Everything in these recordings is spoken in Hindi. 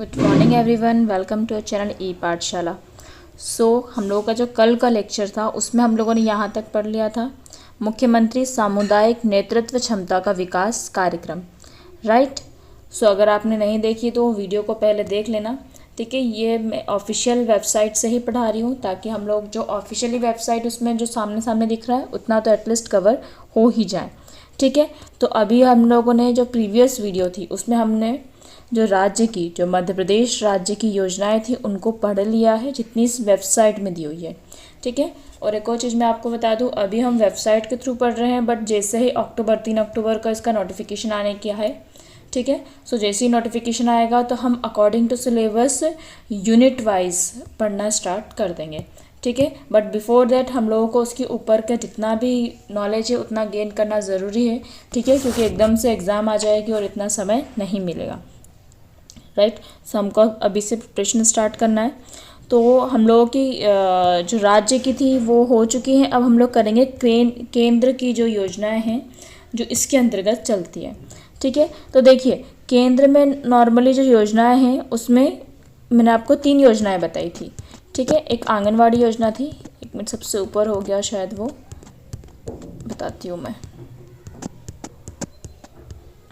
Good morning everyone, welcome to our channel e Pathshala. हम लोगों का जो कल का लेक्चर था उसमें हम लोगों ने यहाँ तक पढ़ लिया था मुख्यमंत्री सामुदायिक नेतृत्व क्षमता का विकास कार्यक्रम। राइट। अगर आपने नहीं देखी तो वीडियो को पहले देख लेना। ठीक है, ये मैं ऑफिशियल वेबसाइट से ही पढ़ा रही हूँ ताकि हम लोग जो ऑफिशियली वेबसाइट उसमें जो सामने सामने दिख रहा है उतना तो एटलीस्ट कवर हो ही जाए। ठीक है, तो अभी हम लोगों ने जो प्रीवियस वीडियो थी उसमें हमने जो राज्य की जो मध्य प्रदेश राज्य की योजनाएं थी उनको पढ़ लिया है जितनी इस वेबसाइट में दी हुई है। ठीक है, और एक और चीज़ मैं आपको बता दूं, अभी हम वेबसाइट के थ्रू पढ़ रहे हैं, बट जैसे ही 3 अक्टूबर का इसका नोटिफिकेशन आने की है। ठीक है, जैसे ही नोटिफिकेशन आएगा तो हम according to syllabus unit wise पढ़ना स्टार्ट कर देंगे। ठीक है, बट बिफोर दैट हम लोगों को उसके ऊपर का जितना भी नॉलेज है उतना गेन करना ज़रूरी है। ठीक है, क्योंकि एकदम से एग्ज़ाम आ जाएगी और इतना समय नहीं मिलेगा। राइट, हमको अभी से प्रिपरेशन स्टार्ट करना है। तो हम लोगों की जो राज्य की थी वो हो चुकी हैं। अब हम लोग करेंगे केंद्र की जो योजनाएं हैं जो इसके अंतर्गत चलती है। ठीक है, तो देखिए केंद्र में नॉर्मली जो योजनाएं हैं उसमें मैंने आपको 3 योजनाएं बताई थी। ठीक है, एक आंगनवाड़ी योजना थी, एक मिनट सबसे ऊपर हो गया शायद, वो बताती हूँ मैं।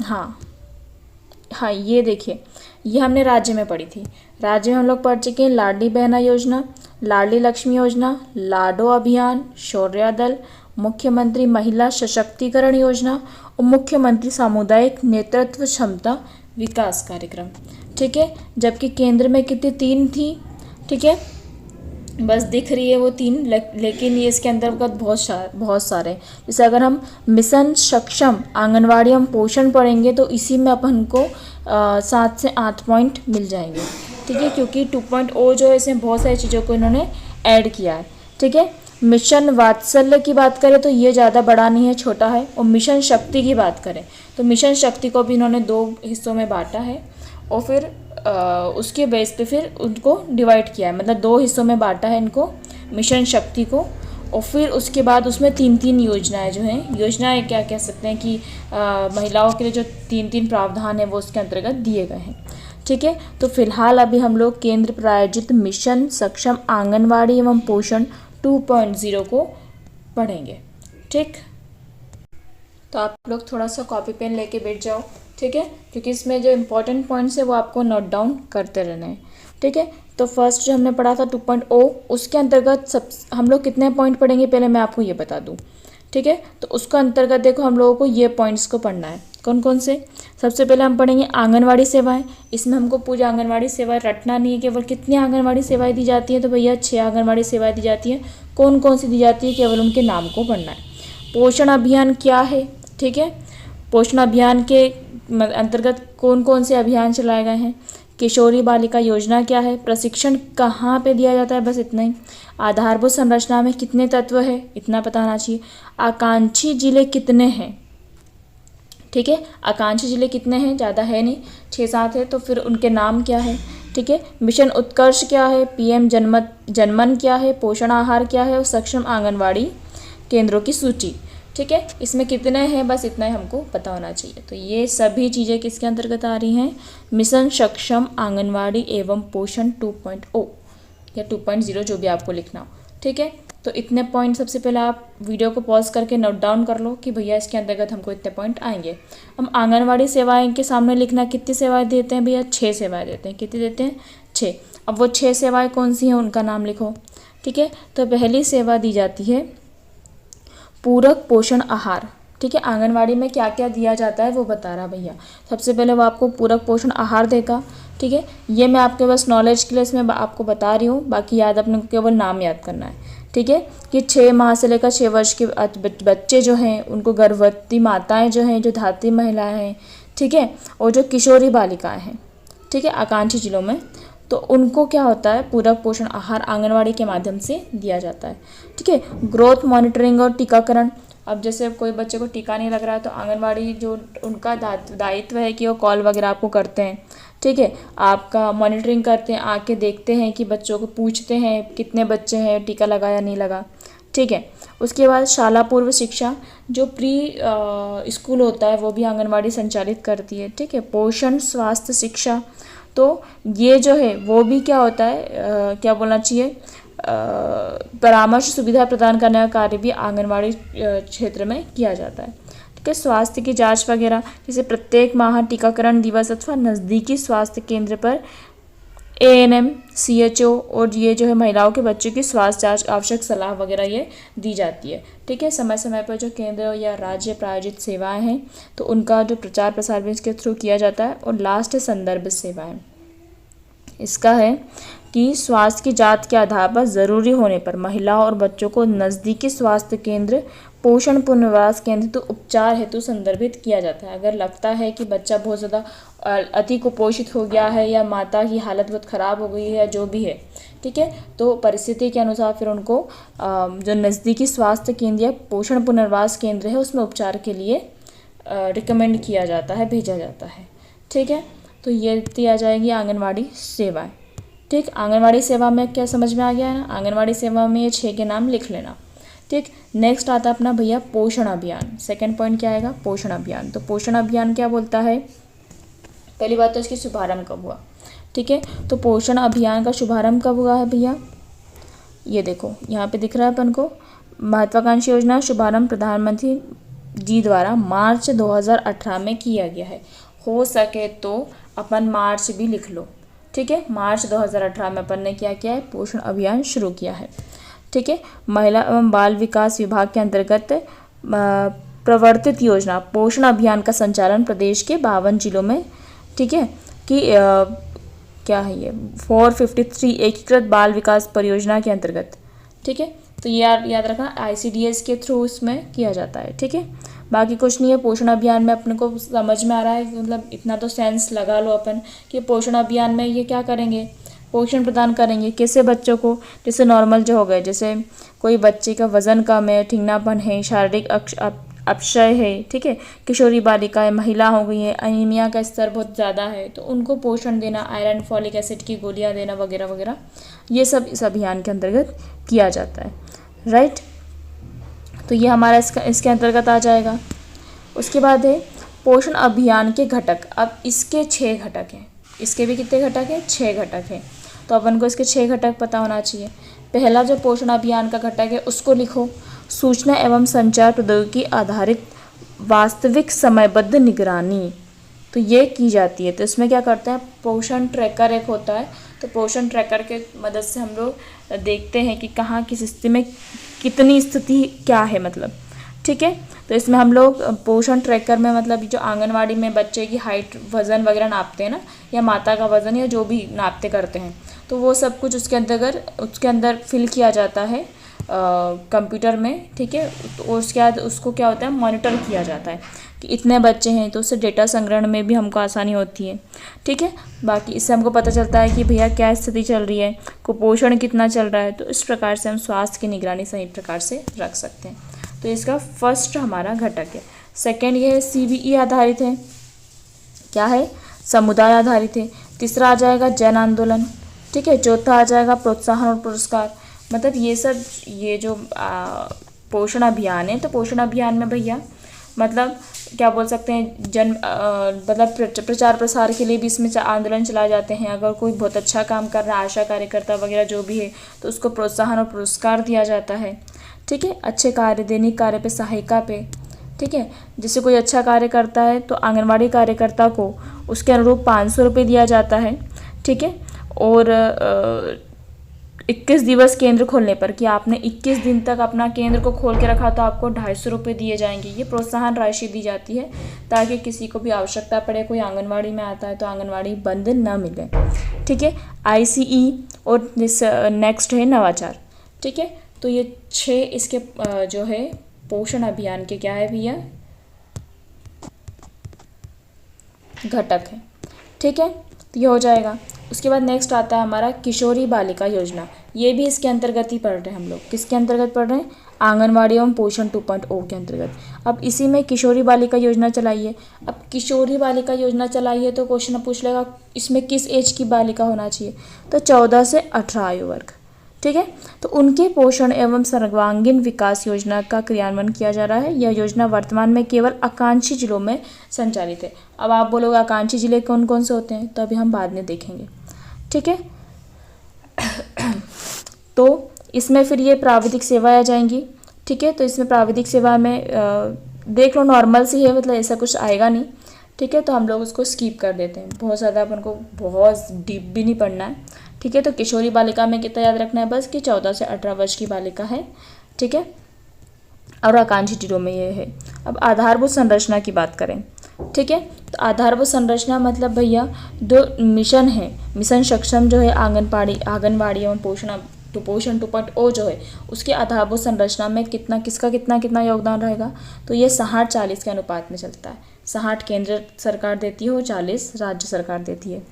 हाँ, ये देखिए, ये हमने राज्य में पढ़ी थी। राज्य में हम लोग पढ़ चुके हैं लाडली बहना योजना, लाडली लक्ष्मी योजना, लाडो अभियान, शौर्य दल, मुख्यमंत्री महिला सशक्तिकरण योजना और मुख्यमंत्री सामुदायिक नेतृत्व क्षमता विकास कार्यक्रम। ठीक है, जबकि केंद्र में कितनी 3 थी। ठीक है, बस दिख रही है वो 3, लेकिन ये इसके अंतर्गत बहुत सारे। जैसे अगर हम मिशन सक्षम आंगनवाड़ी हम पोषण पढ़ेंगे तो इसी में अपन को 7 से 8 पॉइंट मिल जाएंगे। ठीक है, क्योंकि 2.0 जो है इसमें बहुत सारी चीज़ों को इन्होंने ऐड किया है। ठीक है, मिशन वात्सल्य की बात करें तो ये ज़्यादा बड़ा नहीं है, छोटा है। और मिशन शक्ति की बात करें तो मिशन शक्ति को भी इन्होंने 2 हिस्सों में बांटा है और फिर उसके बेस पे फिर उनको डिवाइड किया है, मतलब 2 हिस्सों में बांटा है इनको, मिशन शक्ति को। और फिर उसके बाद उसमें 3 योजनाएं जो हैं, योजनाएं क्या कह सकते हैं कि महिलाओं के लिए जो 3 प्रावधान है वो उसके अंतर्गत दिए गए हैं। ठीक है, तो फिलहाल अभी हम लोग केंद्र प्रायोजित मिशन सक्षम आंगनवाड़ी एवं पोषण 2.0 को पढ़ेंगे। ठीक, तो आप लोग थोड़ा सा कॉपी पेन लेके बैठ जाओ। ठीक है, क्योंकि इसमें जो इम्पोर्टेंट पॉइंट्स है वो आपको नोट डाउन करते रहना है। ठीक है, तो फर्स्ट जो हमने पढ़ा था 2.0, उसके अंतर्गत हम लोग कितने पॉइंट पढ़ेंगे पहले मैं आपको ये बता दूं। ठीक है, तो उसका अंतर्गत देखो हम लोगों को ये पॉइंट्स को पढ़ना है। कौन कौन से? सबसे पहले हम पढ़ेंगे आंगनवाड़ी सेवाएं। इसमें हमको पूरी आंगनवाड़ी सेवाएं रटना नहीं है, केवल कितनी आंगनवाड़ी सेवाएं दी जाती हैं, तो भैया 6 आंगनवाड़ी सेवाएं दी जाती हैं। कौन कौन सी दी जाती है केवल उनके नाम को पढ़ना है। पोषण अभियान क्या है? ठीक है, पोषण अभियान के अंतर्गत कौन कौन से अभियान चलाए गए हैं। किशोरी बालिका योजना क्या है, प्रशिक्षण कहाँ पे दिया जाता है, बस इतना ही। आधारभूत संरचना में कितने तत्व है, इतना पता होना चाहिए। आकांक्षी जिले कितने हैं? ठीक है, आकांक्षी जिले कितने हैं, ज़्यादा है नहीं, 6-7 है, तो फिर उनके नाम क्या है। ठीक है, मिशन उत्कर्ष क्या है, PM जनमन क्या है, पोषण आहार क्या है और सक्षम आंगनवाड़ी केंद्रों की सूची। ठीक है, इसमें कितने हैं बस इतना ही हमको पता होना चाहिए। तो ये सभी चीज़ें किसके अंतर्गत आ रही हैं? मिशन सक्षम आंगनवाड़ी एवं पोषण 2.0 या 2.0 जो भी आपको लिखना हो। ठीक है, तो इतने पॉइंट सबसे पहले आप वीडियो को पॉज करके नोट डाउन कर लो कि भैया इसके अंतर्गत हमको इतने पॉइंट आएंगे। हम आंगनवाड़ी सेवाएं के सामने लिखना, कितनी सेवाएं देते हैं भैया? 6 सेवाएं देते हैं। कितनी देते हैं? 6। अब वो 6 सेवाएं कौन सी हैं उनका नाम लिखो। ठीक है, तो पहली सेवा दी जाती है पूरक पोषण आहार। ठीक है, आंगनवाड़ी में क्या क्या दिया जाता है वो बता रहा भैया। सबसे पहले वो आपको पूरक पोषण आहार देगा। ठीक है, ये मैं आपके बस नॉलेज के लिए इसमें आपको बता रही हूँ, बाकी याद अपने को केवल नाम याद करना है। ठीक है, कि 6 माह से लेकर 6 वर्ष के बच्चे जो हैं उनको, गर्भवती माताएं जो हैं, जो धात्री महिलाएं हैं, ठीक है, और जो किशोरी बालिकाएं हैं, ठीक है, आकांक्षी जिलों में, तो उनको क्या होता है, पूरक पोषण आहार आंगनवाड़ी के माध्यम से दिया जाता है। ठीक है, ग्रोथ मॉनिटरिंग और टीकाकरण। अब जैसे कोई बच्चे को टीका नहीं लग रहा है तो आंगनवाड़ी जो उनका दायित्व है कि वो कॉल वगैरह आपको करते हैं। ठीक है, आपका मॉनिटरिंग करते हैं, आके देखते हैं कि बच्चों को पूछते हैं कितने बच्चे हैं, टीका लगा या नहीं लगा। ठीक है, उसके बाद शाला पूर्व शिक्षा, जो प्री स्कूल होता है वो भी आंगनवाड़ी संचालित करती है। ठीक है, पोषण स्वास्थ्य शिक्षा तो ये जो है वो भी क्या होता है, क्या बोलना चाहिए, परामर्श सुविधा प्रदान करने का कार्य भी आंगनवाड़ी क्षेत्र में किया जाता है। ठीक है, स्वास्थ्य की जांच वगैरह, जैसे प्रत्येक माह टीकाकरण दिवस अथवा नज़दीकी स्वास्थ्य केंद्र पर ANM, CHO और ये जो है महिलाओं के बच्चों की स्वास्थ्य जांच आवश्यक सलाह वगैरह ये दी जाती है। ठीक है, समय समय पर जो केंद्र या राज्य प्रायोजित सेवाएं हैं तो उनका जो प्रचार प्रसार भी इसके थ्रू किया जाता है। और लास्ट है संदर्भ सेवाएं। इसका है कि स्वास्थ्य की जांच के आधार पर ज़रूरी होने पर महिलाओं और बच्चों को नज़दीकी स्वास्थ्य केंद्र, पोषण पुनर्वास केंद्र तो उपचार हेतु संदर्भित किया जाता है। अगर लगता है कि बच्चा बहुत ज़्यादा अति कुपोषित हो गया है या माता की हालत बहुत ख़राब हो गई है या जो भी है, ठीक है, तो परिस्थिति के अनुसार फिर उनको जो नज़दीकी स्वास्थ्य केंद्र या पोषण पुनर्वास केंद्र है उसमें उपचार के लिए रिकमेंड किया जाता है, भेजा जाता है। ठीक है, तो ये दिया जाएगी आंगनवाड़ी सेवाएं। ठीक, आंगनवाड़ी सेवा में क्या समझ में आ गया है ना, आंगनवाड़ी सेवा में ये 6 के नाम लिख लेना। ठीक, नेक्स्ट आता है अपना भैया पोषण अभियान। सेकंड पॉइंट क्या आएगा, पोषण अभियान। तो पोषण अभियान क्या बोलता है, पहली बात तो इसकी शुभारंभ कब हुआ। ठीक है, तो पोषण अभियान का शुभारंभ कब हुआ है भैया, ये देखो यहाँ पे दिख रहा है अपन को, महत्वाकांक्षी योजना शुभारंभ प्रधानमंत्री जी द्वारा मार्च 2018 में किया गया है। हो सके तो अपन मार्च भी लिख लो। ठीक है, मार्च 2018 में अपन ने क्या किया है, पोषण अभियान शुरू किया है। ठीक है, महिला एवं बाल विकास विभाग के अंतर्गत प्रवर्तित योजना पोषण अभियान का संचालन प्रदेश के 52 जिलों में, ठीक है, कि क्या है ये 453 एकीकृत बाल विकास परियोजना के अंतर्गत। ठीक है, तो ये याद रखना ICDS के थ्रू इसमें किया जाता है। ठीक है, बाकी कुछ नहीं है। पोषण अभियान में अपने को समझ में आ रहा है, मतलब इतना तो सेंस लगा लो अपन कि पोषण अभियान में ये क्या करेंगे, पोषण प्रदान करेंगे कैसे बच्चों को, जैसे नॉर्मल जो हो गए, जैसे कोई बच्चे का वजन कम है, ठिंगनापन है, शारीरिक अपक्षय है, ठीक है, किशोरी बालिकाएं, महिला हो गई है, अनीमिया का स्तर बहुत ज़्यादा है तो उनको पोषण देना, आयरन फॉलिक एसिड की गोलियां देना वगैरह वगैरह, ये सब इस अभियान के अंतर्गत किया जाता है। राइट, तो ये हमारा इसके अंतर्गत आ जाएगा। उसके बाद है पोषण अभियान के घटक। अब इसके 6 घटक हैं, इसके भी कितने घटक हैं, 6 घटक हैं। तो अपन को इसके 6 घटक पता होना चाहिए। पहला जो पोषण अभियान का घटक है उसको लिखो, सूचना एवं संचार प्रौद्योगिकी आधारित वास्तविक समयबद्ध निगरानी, तो ये की जाती है। तो इसमें क्या करते हैं, पोषण ट्रैकर एक होता है, तो पोषण ट्रैकर के मदद से हम लोग देखते हैं कि कहाँ किस स्थिति में कितनी स्थिति क्या है, मतलब ठीक है। तो इसमें हम लोग पोषण ट्रैकर में मतलब जो आंगनवाड़ी में बच्चे की हाइट, वज़न वगैरह नापते हैं ना, या माता का वज़न या जो भी नापते करते हैं, तो वो सब कुछ उसके अंदर फिल किया जाता है कंप्यूटर में, ठीक है। तो उसके बाद उसको क्या होता है, मॉनिटर किया जाता है कि इतने बच्चे हैं, तो उससे डेटा संग्रहण में भी हमको आसानी होती है, ठीक है। बाकी इससे हमको पता चलता है कि भैया क्या स्थिति चल रही है, कुपोषण कितना चल रहा है, तो इस प्रकार से हम स्वास्थ्य की निगरानी सही प्रकार से रख सकते हैं। तो इसका फर्स्ट हमारा घटक है। सेकेंड ये है CBE आधारित है, क्या है, समुदाय आधारित है। तीसरा आ जाएगा जन आंदोलन, ठीक है। चौथा आ जाएगा प्रोत्साहन और पुरस्कार। मतलब ये जो पोषण अभियान है, तो पोषण अभियान में भैया मतलब क्या बोल सकते हैं, मतलब प्रचार प्रसार के लिए भी इसमें आंदोलन चलाए जाते हैं। अगर कोई बहुत अच्छा काम कर रहा है, आशा कार्यकर्ता वगैरह जो भी है, तो उसको प्रोत्साहन और पुरस्कार दिया जाता है, ठीक है। अच्छे कार्य, दैनिक कार्य पे, सहायिका पे, ठीक है। जैसे कोई अच्छा कार्य करता है तो आंगनवाड़ी कार्यकर्ता को उसके अनुरूप 500 रुपये दिया जाता है, ठीक है। और 21 दिवस केंद्र खोलने पर, कि आपने 21 दिन तक अपना केंद्र को खोल के रखा तो आपको 250 रुपये दिए जाएंगे। ये प्रोत्साहन राशि दी जाती है ताकि किसी को भी आवश्यकता पड़े, कोई आंगनवाड़ी में आता है तो आंगनवाड़ी बंद ना मिले, ठीक है। ICE और नेक्स्ट है नवाचार, ठीक है। तो ये 6 इसके जो है पोषण अभियान के क्या है भैया, घटक है, ठीक है। तो ये हो जाएगा। उसके बाद नेक्स्ट आता है हमारा किशोरी बालिका योजना। ये भी इसके अंतर्गत ही पढ़ रहे हैं हम लोग। किसके अंतर्गत पढ़ रहे हैं, आंगनवाड़ी एवं पोषण 2.0 के अंतर्गत। अब इसी में किशोरी बालिका योजना चलाई है। अब किशोरी बालिका योजना चलाई है तो क्वेश्चन पूछ लेगा इसमें किस एज की बालिका होना चाहिए, तो 14 से 18 आयु वर्ग, ठीक है। तो उनके पोषण एवं सर्वांगीण विकास योजना का क्रियान्वयन किया जा रहा है। यह योजना वर्तमान में केवल आकांक्षी जिलों में संचालित है। अब आप बोलोगे आकांक्षी जिले कौन कौन से होते हैं, तो अभी हम बाद में देखेंगे, ठीक है। तो इसमें फिर ये प्राविधिक सेवाएं आ जाएंगी, ठीक है। तो इसमें प्राविधिक सेवा में देख लो नॉर्मल सी है, मतलब ऐसा कुछ आएगा नहीं, ठीक है। तो हम लोग उसको स्किप कर देते हैं, बहुत ज़्यादा अपन को बहुत डीप भी नहीं पढ़ना है, ठीक है। तो किशोरी बालिका में कितना याद रखना है बस कि 14 से 18 वर्ष की बालिका है, ठीक है। और आकांक्षी जिलों में ये है। अब आधारभूत संरचना की बात करें, ठीक है। तो आधारभूत संरचना मतलब भैया जो मिशन है, मिशन सक्षम जो है आंगनबाड़ी एवं पोषण 2.0 जो है उसके आधारभूत संरचना में कितना योगदान रहेगा, तो ये 60-40 के अनुपात में चलता है। 60 केंद्र सरकार देती है और 40 राज्य सरकार देती है,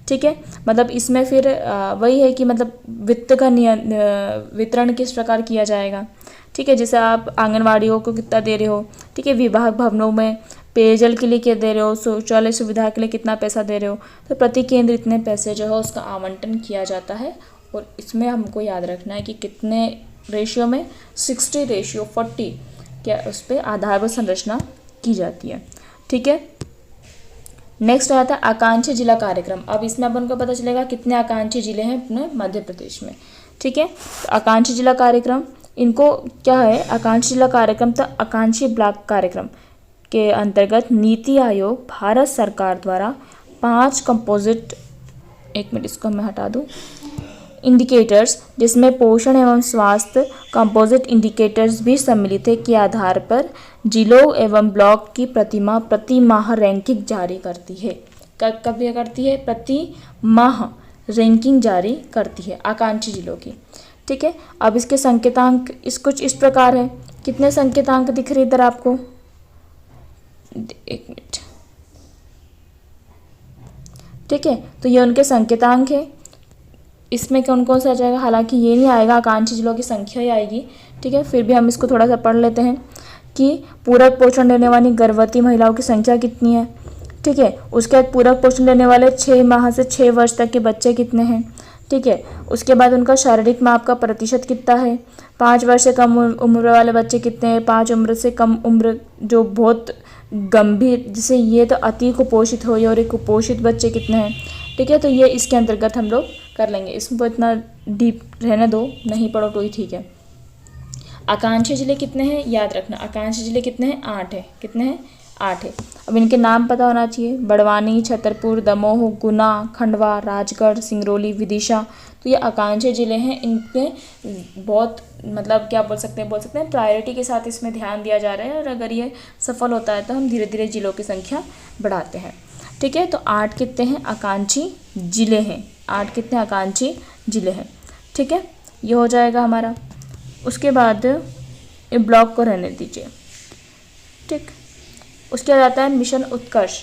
ठीक है। मतलब इसमें फिर वही है कि मतलब वित्त का वितरण किस प्रकार किया जाएगा, ठीक है। जैसे आप आंगनवाड़ियों को कितना दे रहे हो, ठीक है। विभाग भवनों में पेयजल के लिए क्या दे रहे हो, शौचालय सुविधा के लिए कितना पैसा दे रहे हो, तो प्रति केंद्र इतने पैसे जो है उसका आवंटन किया जाता है। और इसमें हमको याद रखना है कि कितने रेशियो में 60:40 क्या उस पर आधारभूत संरचना की जाती है, ठीक है। नेक्स्ट आता है आकांक्षी जिला कार्यक्रम। अब इसमें अपन को पता चलेगा कितने आकांक्षी जिले हैं अपने मध्य प्रदेश में, ठीक है। तो आकांक्षी जिला कार्यक्रम इनको क्या है, आकांक्षी जिला कार्यक्रम तो आकांक्षी ब्लॉक कार्यक्रम के अंतर्गत नीति आयोग भारत सरकार द्वारा 5 कंपोजिट, एक मिनट इसको मैं हटा दूँ, इंडिकेटर्स जिसमें पोषण एवं स्वास्थ्य कंपोजिट इंडिकेटर्स भी सम्मिलित है के आधार पर जिलों एवं ब्लॉक की प्रति माह रैंकिंग जारी करती है। कब करती है, प्रति माह रैंकिंग जारी करती है आकांक्षी जिलों की, ठीक है। अब इसके संकेतांक कुछ इस प्रकार है। कितने संकेतांक दिख रहे इधर आपको, एक मिनट, ठीक है। तो ये उनके संकेतांक है। इसमें कौन कौन सा आ जाएगा, हालांकि ये नहीं आएगा, आकांक्षी जिलों की संख्या ही आएगी, ठीक है। फिर भी हम इसको थोड़ा सा पढ़ लेते हैं कि पूरक पोषण लेने वाली गर्भवती महिलाओं की संख्या कितनी है, ठीक है। उसके बाद पूरक पोषण लेने वाले 6 माह से 6 वर्ष तक के बच्चे कितने हैं, ठीक है। उसके बाद उनका शारीरिक माप का प्रतिशत कितना है, 5 वर्ष से कम उम्र वाले बच्चे कितने हैं, 5 उम्र से कम उम्र जो बहुत गंभीर, जैसे ये तो अति कुपोषित हो, और एक कुपोषित बच्चे कितने हैं, ठीक है। तो ये इसके अंतर्गत हम लोग कर लेंगे, इसमें इतना डीप रहने दो, नहीं पढ़ो तो ही ठीक है। आकांक्षी जिले कितने हैं याद रखना, आकांक्षी जिले कितने हैं, 8 है। कितने हैं, 8 है। अब इनके नाम पता होना चाहिए, बड़वानी, छतरपुर, दमोह, गुना, खंडवा, राजगढ़, सिंगरौली, विदिशा। तो ये आकांक्षी जिले हैं। इनके बहुत मतलब क्या बोल सकते हैं प्रायोरिटी के साथ इसमें ध्यान दिया जा रहा है, और अगर ये सफल होता है तो हम धीरे धीरे जिलों की संख्या बढ़ाते हैं, ठीक है। तो 8 कितने हैं, आकांक्षी जिले हैं। 8 कितने आकांक्षी जिले हैं, ठीक है। ये हो जाएगा हमारा। उसके बाद ये ब्लॉक को रहने दीजिए, ठीक। उसके बाद आता है मिशन उत्कर्ष,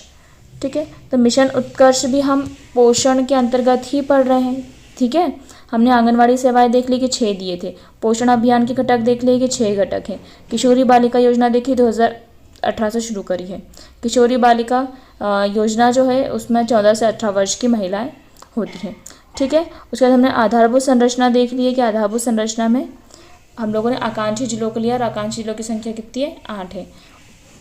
ठीक है। तो मिशन उत्कर्ष भी हम पोषण के अंतर्गत ही पढ़ रहे हैं, ठीक है। हमने आंगनवाड़ी सेवाएं देख ली कि 6 दिए थे, पोषण अभियान के घटक देख लिए कि 6 घटक हैं, किशोरी बालिका योजना देखी 2018 से शुरू करी है। किशोरी बालिका योजना जो है उसमें 14 से 18 वर्ष की महिलाएं होती हैं, ठीक है। उसके बाद हमने आधारभूत संरचना देख ली है कि आधारभूत संरचना में हम लोगों ने आकांक्षी जिलों को लिया, और आकांक्षी जिलों की संख्या कितनी है, 8 है,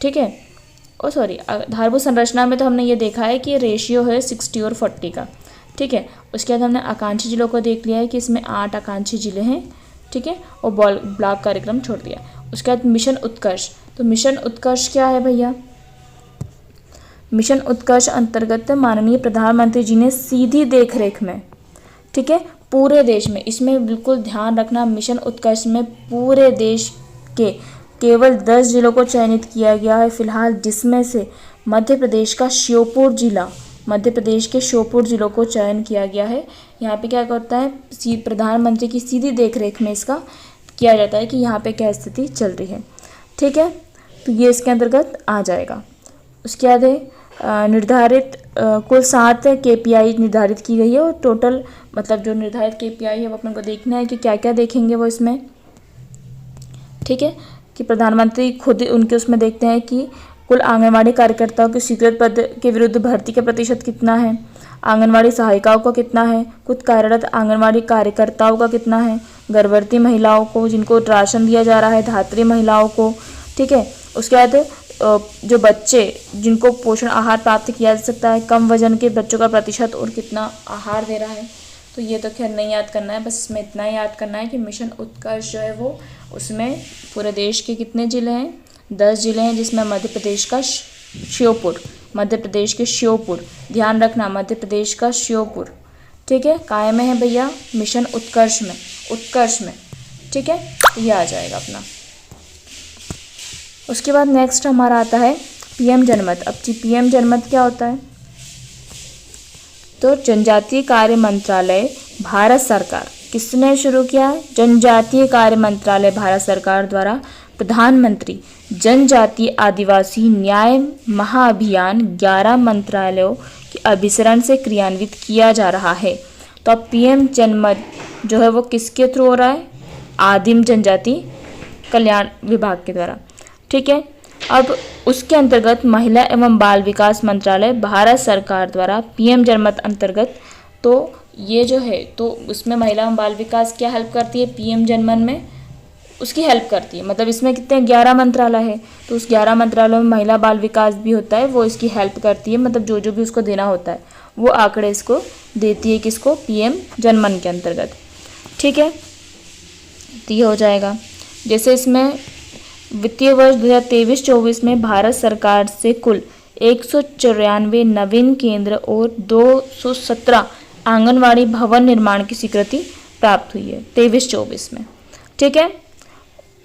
ठीक है। आधारभूत संरचना में तो हमने ये देखा है कि रेशियो है 60:40 का, ठीक है। उसके बाद हमने आकांक्षी जिलों को देख लिया है कि इसमें 8 आकांक्षी जिले हैं, ठीक है, और ब्लॉक कार्यक्रम छोड़ दिया। उसके बाद मिशन उत्कर्ष, तो मिशन उत्कर्ष क्या है भैया, मिशन उत्कर्ष अंतर्गत माननीय प्रधानमंत्री जी ने सीधी देखरेख में, ठीक है, पूरे देश में, इसमें बिल्कुल ध्यान रखना, मिशन उत्कर्ष में पूरे देश के केवल 10 जिलों को चयनित किया गया है फिलहाल, जिसमें से मध्य प्रदेश के श्योपुर जिलों को चयन किया गया है। यहाँ पे क्या करता है, प्रधानमंत्री की सीधी देखरेख में इसका किया जाता है कि यहाँ पे क्या स्थिति चल रही है, ठीक है। तो ये इसके अंतर्गत आ जाएगा। उसके बाद निर्धारित कुल 7 KPI निर्धारित की गई है, और टोटल मतलब जो निर्धारित KPI है वो अपन को देखना है कि क्या क्या देखेंगे वो इसमें, ठीक है। कि प्रधानमंत्री खुद उनके उसमें देखते हैं कि कुल आंगनवाड़ी कार्यकर्ताओं के स्वीकृत पद के विरुद्ध भर्ती का प्रतिशत कितना है, आंगनवाड़ी सहायिकाओं का कितना है, कुछ कार्यरत आंगनवाड़ी कार्यकर्ताओं का कितना है, गर्भवती महिलाओं को जिनको राशन दिया जा रहा है, धात्री महिलाओं को, ठीक है। उसके बाद जो बच्चे जिनको पोषण आहार प्राप्त किया जा सकता है, कम वजन के बच्चों का प्रतिशत और कितना आहार दे रहा है। तो ये तो खैर नहीं याद करना है, बस इसमें इतना ही याद करना है कि मिशन उत्कर्ष जो है वो उसमें पूरे देश के कितने ज़िले हैं, 10 ज़िले हैं, जिसमें मध्य प्रदेश का श्योपुर, मध्य प्रदेश के श्योपुर, ध्यान रखना मध्य प्रदेश का श्योपुर, ठीक है। काय में है भैया, मिशन उत्कर्ष में, उत्कर्ष में, ठीक है। तो ये आ जाएगा अपना। उसके बाद नेक्स्ट हमारा आता है पीएम जनमत। अब जी पीएम जनमत क्या होता है, तो जनजातीय कार्य मंत्रालय भारत सरकार, किसने शुरू किया है, जनजातीय कार्य मंत्रालय भारत सरकार द्वारा प्रधानमंत्री जनजातीय आदिवासी न्याय महाअभियान 11 मंत्रालयों के अभिसरण से क्रियान्वित किया जा रहा है। तो अब पीएम जनमत जो है वो किसके थ्रू हो रहा है, आदिम जनजाति कल्याण विभाग के द्वारा, ठीक है। अब उसके अंतर्गत महिला एवं बाल विकास मंत्रालय भारत सरकार द्वारा पीएम जनमत अंतर्गत, तो ये जो है तो उसमें महिला एवं बाल विकास क्या हेल्प करती है, पीएम जनमत में उसकी हेल्प करती है। मतलब इसमें कितने 11 मंत्रालय है, तो उस 11 मंत्रालयों में महिला बाल विकास भी होता है, वो इसकी हेल्प करती है। मतलब जो जो भी उसको देना होता है वो आंकड़े इसको देती है, किसको, पीएम जनमन के अंतर्गत, ठीक है। तो ये हो जाएगा। जैसे इसमें वित्तीय वर्ष 2023-24 में भारत सरकार से कुल 194 नवीन केंद्र और 217 आंगनवाड़ी भवन निर्माण की स्वीकृति प्राप्त हुई है 23-24 में, ठीक है।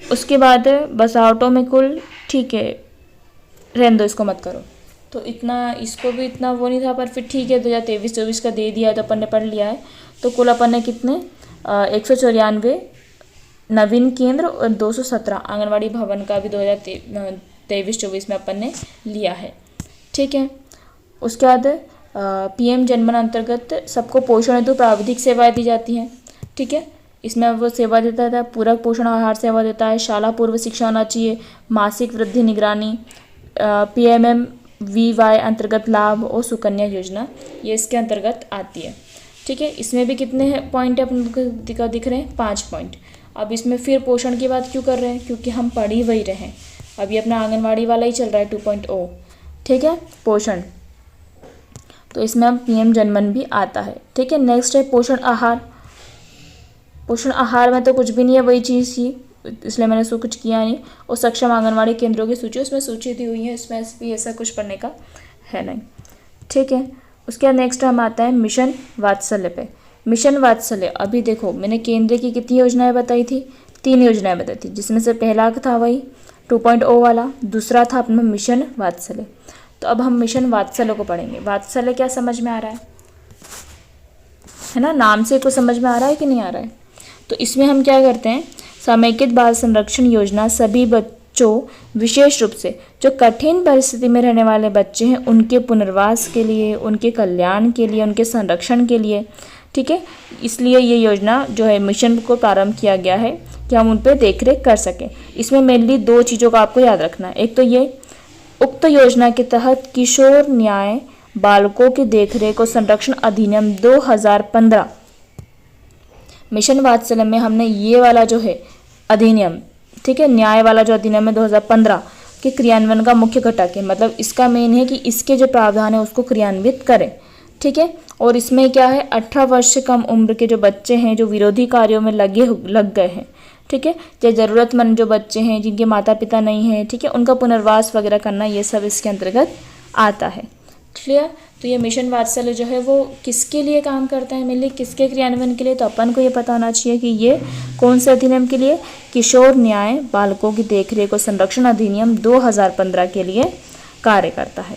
उसके बाद बसावटों में कुल, ठीक है रहने दो, इसको मत करो, तो इतना इसको भी इतना वो नहीं था, पर फिर ठीक है 2023-24 का दे दिया है तो अपन ने पढ़ लिया है। तो कुल अपन ने कितने 194 नवीन केंद्र और 217 आंगनवाड़ी भवन का भी 2023-24 में अपन ने लिया है, ठीक है। उसके बाद पीएम जनमन अंतर्गत सबको पोषण हेतु प्राविधिक सेवाएं दी जाती हैं, ठीक है। इसमें वो सेवा देता है, पूरक पोषण आहार सेवा देता है, शाला पूर्व शिक्षा होना चाहिए, मासिक वृद्धि निगरानी, PMMVY अंतर्गत लाभ और सुकन्या योजना, ये इसके अंतर्गत आती है, ठीक है। इसमें भी कितने पॉइंट है अपन को दिख रहे हैं, 5 पॉइंट। अब इसमें फिर पोषण की बात क्यों कर रहे हैं, क्योंकि हम पढ़ ही वही रहे हैं, अभी अपना आंगनवाड़ी वाला ही चल रहा है 2.0, ठीक है, पोषण। तो इसमें हम पीएम जनमन भी आता है, ठीक है। नेक्स्ट है पोषण आहार। पोषण आहार में तो कुछ भी नहीं है, वही चीज़ थी, इसलिए मैंने उसको कुछ किया नहीं। और सक्षम आंगनवाड़ी केंद्रों की सूची, उसमें सूची दी हुई है, इसमें भी ऐसा कुछ पढ़ने का है नहीं, ठीक है। उसके बाद नेक्स्ट हम आता है मिशन वात्सल्य पे। मिशन वात्सल्य, अभी देखो मैंने केंद्र की कितनी योजनाएं बताई थी, 3 योजनाएं बताई थी, जिसमें से पहला था वही 2.0 वाला, दूसरा था अपना मिशन वात्सल्य। तो अब हम मिशन वात्सल्य को पढ़ेंगे। वात्सल्य क्या समझ में आ रहा है ना, नाम से कुछ समझ में आ रहा है कि नहीं आ रहा है। तो इसमें हम क्या करते हैं, समेकित बाल संरक्षण योजना सभी बच्चों, विशेष रूप से जो कठिन परिस्थिति में रहने वाले बच्चे हैं, उनके पुनर्वास के लिए, उनके कल्याण के लिए, उनके संरक्षण के लिए, ठीक है। इसलिए ये योजना जो है मिशन को प्रारंभ किया गया है कि हम उन पर देखरेख कर सकें। इसमें मेनली 2 चीज़ों का आपको याद रखना है। एक तो ये उक्त योजना के तहत किशोर न्याय बालकों की देखरेख और संरक्षण अधिनियम 2015, मिशन वात्सल्य में हमने ये वाला जो है अधिनियम, ठीक है, न्याय वाला जो अधिनियम है 2015 के क्रियान्वयन का मुख्य घटक है। मतलब इसका मेन है कि इसके जो प्रावधान है उसको क्रियान्वित करें, ठीक है। और इसमें क्या है, 18 वर्ष से कम उम्र के जो बच्चे हैं जो विरोधी कार्यों में लग गए हैं, ठीक है, या ज़रूरतमंद जो बच्चे हैं जिनके माता पिता नहीं हैं, ठीक है, उनका पुनर्वास वगैरह करना, ये सब इसके अंतर्गत आता है, क्लियर। तो ये मिशन वात्सल्य जो है वो किसके लिए काम करता है, मेनली किसके क्रियान्वयन के लिए, तो अपन को ये पता होना चाहिए कि ये कौन से अधिनियम के लिए, किशोर न्याय बालकों की देखरेख और संरक्षण अधिनियम 2015 के लिए कार्य करता है,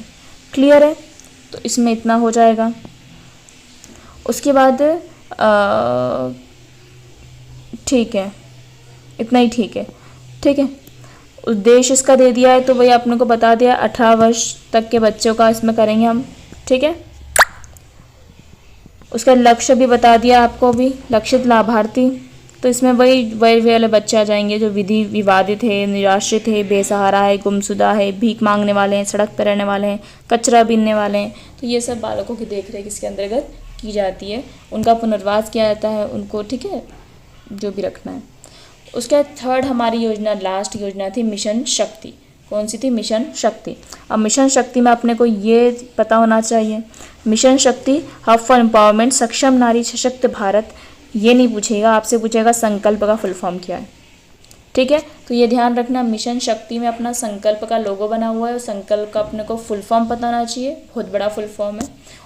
क्लियर है। तो इसमें इतना हो जाएगा। उसके बाद ठीक है, इतना ही ठीक है, ठीक है। उद्देश्य इसका दे दिया है, तो वही आपने को बता दिया, 18 वर्ष तक के बच्चों का इसमें करेंगे हम, ठीक है। उसका लक्ष्य भी बता दिया आपको, भी लक्षित लाभार्थी तो इसमें वही वाले बच्चे आ जाएंगे जो विधि विवादित है, निराश्रित है, बेसहारा है, गुमशुदा है, भीख मांगने वाले हैं, सड़क पर रहने वाले हैं, कचरा बीनने वाले हैं। तो ये सब बालकों की देखरेख इसके अंतर्गत की जाती है, उनका पुनर्वास किया जाता है, उनको ठीक है जो भी रखना है। उसके थर्ड हमारी योजना, लास्ट योजना थी मिशन शक्ति। कौन सी थी? मिशन शक्ति। अब मिशन शक्ति में अपने को ये पता होना चाहिए, मिशन शक्ति हब फॉर एम्पावरमेंट, सक्षम नारी सशक्त भारत। ये नहीं पूछेगा, आपसे पूछेगा संकल्प का फुल फॉर्म क्या है, ठीक है। तो ये ध्यान रखना, मिशन शक्ति में अपना संकल्प का लोगो बना हुआ है और संकल्प का अपने को फुल फॉर्म पता होना चाहिए, बहुत बड़ा फुल फॉर्म है।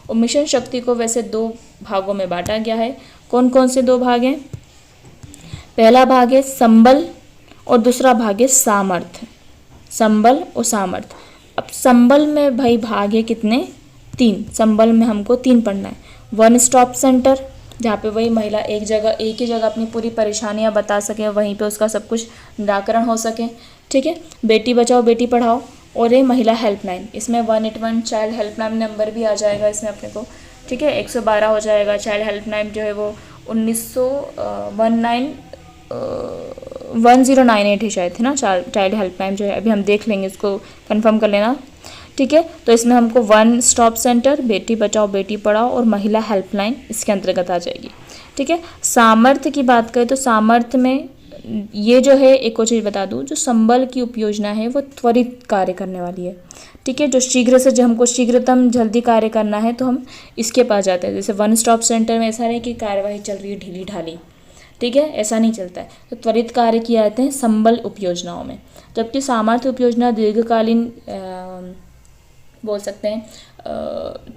और मिशन शक्ति को वैसे 2 भागों में बांटा गया है। कौन कौन से 2 भाग हैं? पहला भाग है संबल और दूसरा भाग है सामर्थ्य। संबल और सामर्थ्य। अब संबल में भाई भाग है कितने? 3। संबल में हमको 3 पढ़ना है। 1 स्टॉप सेंटर, जहाँ पे वही महिला एक ही जगह अपनी पूरी परेशानियाँ बता सके, वहीं पे उसका सब कुछ निराकरण हो सके, ठीक है। बेटी बचाओ बेटी पढ़ाओ। और ये महिला हेल्पलाइन, इसमें 181 चाइल्ड हेल्पलाइन नंबर भी आ जाएगा इसमें अपने को, ठीक है। 112 हो जाएगा। चाइल्ड हेल्पलाइन जो है वो 1098 है शायद, है ना, चाइल्ड हेल्पलाइन जो है। अभी हम देख लेंगे, इसको कंफर्म कर लेना, ठीक है। तो इसमें हमको 1 स्टॉप सेंटर, बेटी बचाओ बेटी पढ़ाओ और महिला हेल्पलाइन इसके अंतर्गत आ जाएगी, ठीक है। सामर्थ्य की बात करें तो सामर्थ्य में ये जो है, एक और चीज़ बता दूं, जो संबल की उपयोजना है वो त्वरित कार्य करने वाली है, ठीक है। जो शीघ्र से, जो हमको शीघ्रतम जल्दी कार्य करना है तो हम इसके पास जाते हैं। जैसे 1 स्टॉप सेंटर में ऐसा नहीं कि कार्यवाही चल रही है ढीली ढाली, ठीक है, ऐसा नहीं चलता है। तो त्वरित कार्य किए जाते हैं संबल उपयोजनाओं में। जबकि सामर्थ्य उपयोजना दीर्घकालीन बोल सकते हैं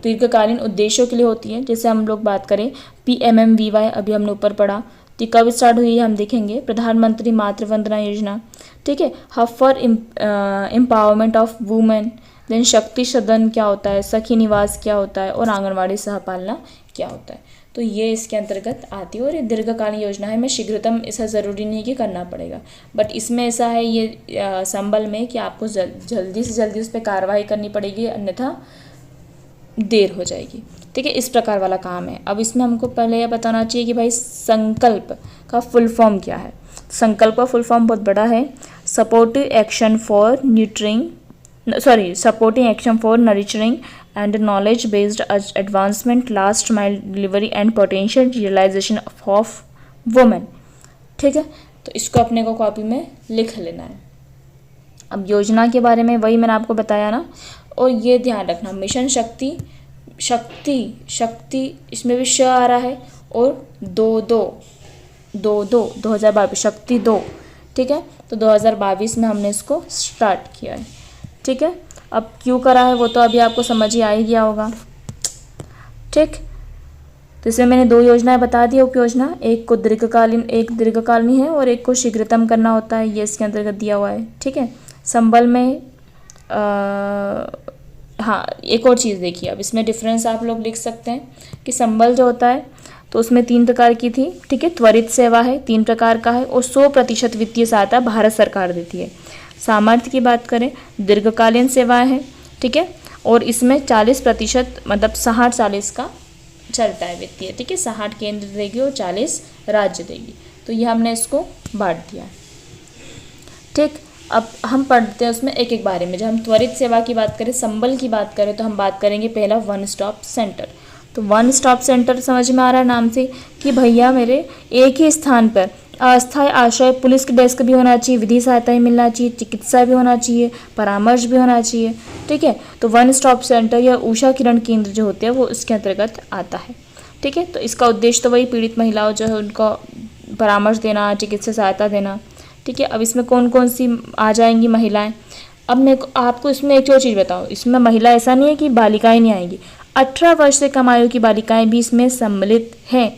दीर्घकालीन उद्देश्यों के लिए होती है। जैसे हम लोग बात करें PMMVY, अभी हमने ऊपर पढ़ा, तो कब स्टार्ट हुई है हम देखेंगे। प्रधानमंत्री मातृ वंदना योजना, ठीक है। Hub for empowerment of women, then Shakti Sadan क्या होता है, सखी निवास क्या होता है और आंगनवाड़ी सहपालना क्या होता है। तो ये इसके अंतर्गत आती है और ये दीर्घकालीन योजना है। मैं शीघ्रतम, ऐसा ज़रूरी नहीं कि करना पड़ेगा, बट इसमें ऐसा है ये संबल में कि आपको जल्दी से जल्दी उस पर कार्रवाई करनी पड़ेगी, अन्यथा देर हो जाएगी, ठीक है। इस प्रकार वाला काम है। अब इसमें हमको पहले यह बताना चाहिए कि भाई संकल्प का फुल फॉर्म क्या है। संकल्प का फुल फॉर्म बहुत बड़ा है, supporting action for nurturing and knowledge based advancement, last mile delivery and potential realization of women, ठीक है। तो इसको अपने को कॉपी में लिख लेना है। अब योजना के बारे में वही मैंने आपको बताया ना, और ये ध्यान रखना, मिशन शक्ति इसमें भी श आ रहा है और 2022 शक्ति 2, ठीक है। तो 2022 में हमने इसको स्टार्ट किया है, ठीक है। अब क्यों करा है वो तो अभी आपको समझ ही आ ही गया होगा, ठीक। तो इसमें मैंने 2 योजनाएं बता दी उपयोजना, एक को दीर्घकालीन है और एक को शीघ्रतम करना होता है, ये इसके अंतर्गत दिया हुआ है, ठीक है। संबल में हाँ, एक और चीज़ देखिए, अब इसमें डिफरेंस आप लोग लिख सकते हैं कि संबल जो होता है तो उसमें 3 प्रकार की थी, ठीक है। त्वरित सेवा है 3 प्रकार का है और 100% वित्तीय सहायता भारत सरकार देती है। सामर्थ्य की बात करें, दीर्घकालीन सेवाएं हैं, ठीक है, और इसमें 40% मतलब 60-40 का चलता है वित्तीय, ठीक है। 60 केंद्र देगी और 40 राज्य देगी। तो ये हमने इसको बांट दिया है, ठीक। अब हम पढ़ते हैं उसमें एक एक बारे में। जब हम त्वरित सेवा की बात करें, संबल की बात करें, तो हम बात करेंगे पहला 1 स्टॉप सेंटर। तो 1 स्टॉप सेंटर समझ में आ रहा है नाम से कि भैया मेरे एक ही स्थान पर अस्थायी आश्रय, पुलिस की डेस्क भी होना चाहिए, विधि सहायता भी मिलना चाहिए, चिकित्सा भी होना चाहिए, परामर्श भी होना चाहिए, ठीक है। तो 1 स्टॉप सेंटर या उषा किरण केंद्र जो होते हैं वो इसके अंतर्गत आता है, ठीक है। तो इसका उद्देश्य तो वही पीड़ित महिलाओं जो है उनको परामर्श देना, चिकित्सा सहायता देना, ठीक है। अब इसमें कौन कौन सी आ जाएंगी महिलाएं। अब मैं आपको इसमें एक और चीज़ बताऊँ, इसमें महिला ऐसा नहीं है कि बालिकाएँ नहीं आएंगी, 18 वर्ष से कम आयु की बालिकाएँ भी इसमें सम्मिलित हैं,